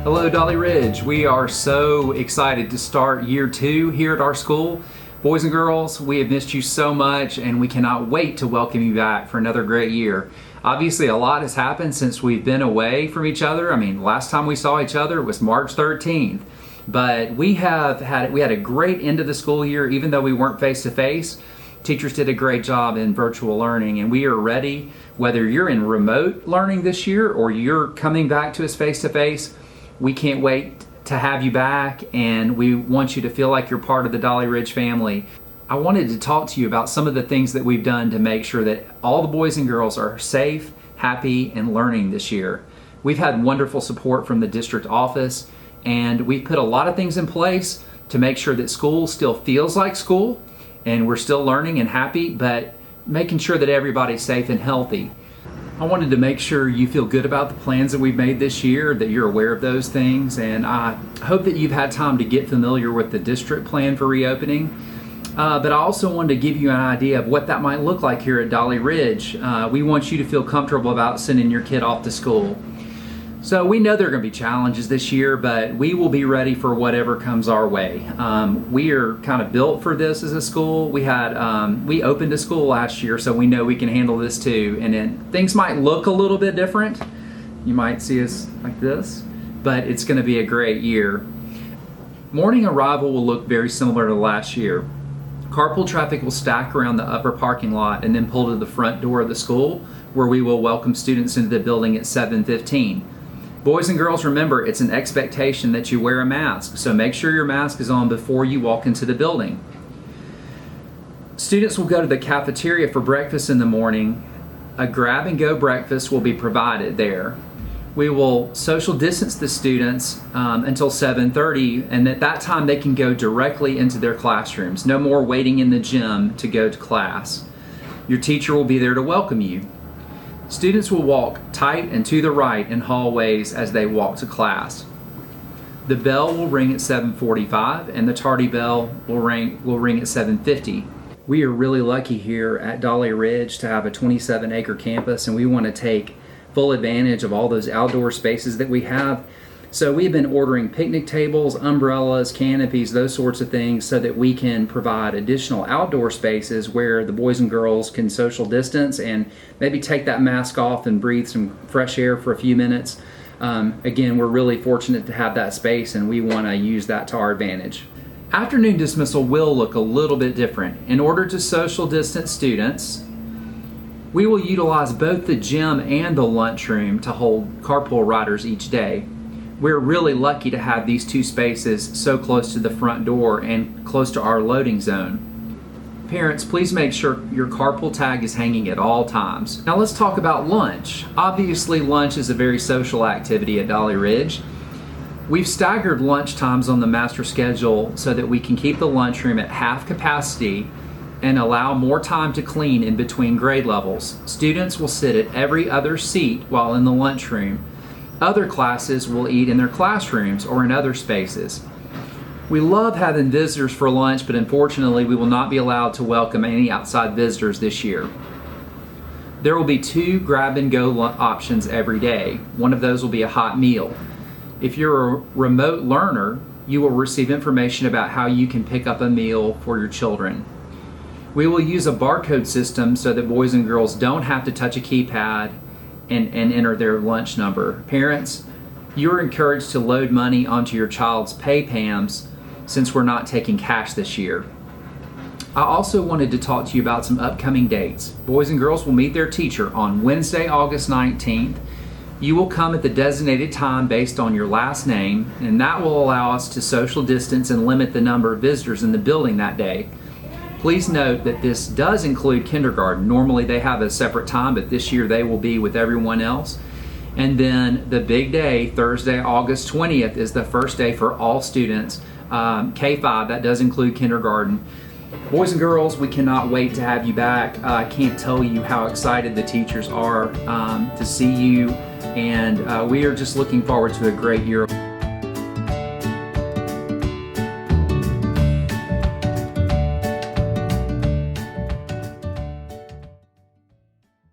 Hello, Dolly Ridge. We are so excited to start year 2 here at our school. Boys and girls, we have missed you so much and we cannot wait to welcome you back for another great year. Obviously, a lot has happened since we've been away from each other. I mean, last time we saw each other was March 13th. But we had a great end of the school year, even though we weren't face-to-face. Teachers did a great job in virtual learning, and we are ready, whether you're in remote learning this year or you're coming back to us face-to-face. We can't wait to have you back, and we want you to feel like you're part of the Dolly Ridge family. I wanted to talk to you about some of the things that we've done to make sure that all the boys and girls are safe, happy, and learning this year. We've had wonderful support from the district office, and we put a lot of things in place to make sure that school still feels like school, and we're still learning and happy, but making sure that everybody's safe and healthy. I wanted to make sure you feel good about the plans that we've made this year, that you're aware of those things, and I hope that you've had time to get familiar with the district plan for reopening. But I also wanted to give you an idea of what that might look like here at Dolly Ridge. We want you to feel comfortable about sending your kid off to school. So we know there are going to be challenges this year, but we will be ready for whatever comes our way. We are kind of built for this as a school. We opened a school last year, so we know we can handle this too. And then things might look a little bit different. You might see us like this, but it's going to be a great year. Morning arrival will look very similar to last year. Carpool traffic will stack around the upper parking lot and then pull to the front door of the school, where we will welcome students into the building at 7:15. Boys and girls, remember, it's an expectation that you wear a mask, so make sure your mask is on before you walk into the building. Students will go to the cafeteria for breakfast in the morning. A grab-and-go breakfast will be provided there. We will social distance the students until 7:30, and at that time they can go directly into their classrooms. No more waiting in the gym to go to class. Your teacher will be there to welcome you. Students will walk tight and to the right in hallways as they walk to class. The bell will ring at 7:45 and the tardy bell will ring at 7:50. We are really lucky here at Dolly Ridge to have a 27-acre campus, and we want to take full advantage of all those outdoor spaces that we have. So we've been ordering picnic tables, umbrellas, canopies, those sorts of things, so that we can provide additional outdoor spaces where the boys and girls can social distance and maybe take that mask off and breathe some fresh air for a few minutes. Again, we're really fortunate to have that space, and we want to use that to our advantage. Afternoon dismissal will look a little bit different. In order to social distance students, we will utilize both the gym and the lunchroom to hold carpool riders each day. We're really lucky to have these two spaces so close to the front door and close to our loading zone. Parents, please make sure your carpool tag is hanging at all times. Now let's talk about lunch. Obviously, lunch is a very social activity at Dolly Ridge. We've staggered lunch times on the master schedule so that we can keep the lunchroom at half capacity and allow more time to clean in between grade levels. Students will sit at every other seat while in the lunchroom. Other classes will eat in their classrooms or in other spaces. We love having visitors for lunch, but unfortunately we will not be allowed to welcome any outside visitors this year. There will be 2 grab-and-go options every day. One of those will be a hot meal. If you're a remote learner, you will receive information about how you can pick up a meal for your children. We will use a barcode system so that boys and girls don't have to touch a keypad and enter their lunch number. Parents, you're encouraged to load money onto your child's pay PAMs since we're not taking cash this year. I also wanted to talk to you about some upcoming dates. Boys and girls will meet their teacher on Wednesday, August 19th. You will come at the designated time based on your last name, and that will allow us to social distance and limit the number of visitors in the building that day. Please note that this does include kindergarten. Normally they have a separate time, but this year they will be with everyone else. And then the big day, Thursday, August 20th, is the first day for all students, K-5, that does include kindergarten. Boys and girls, we cannot wait to have you back. I can't tell you how excited the teachers are to see you, and we are just looking forward to a great year.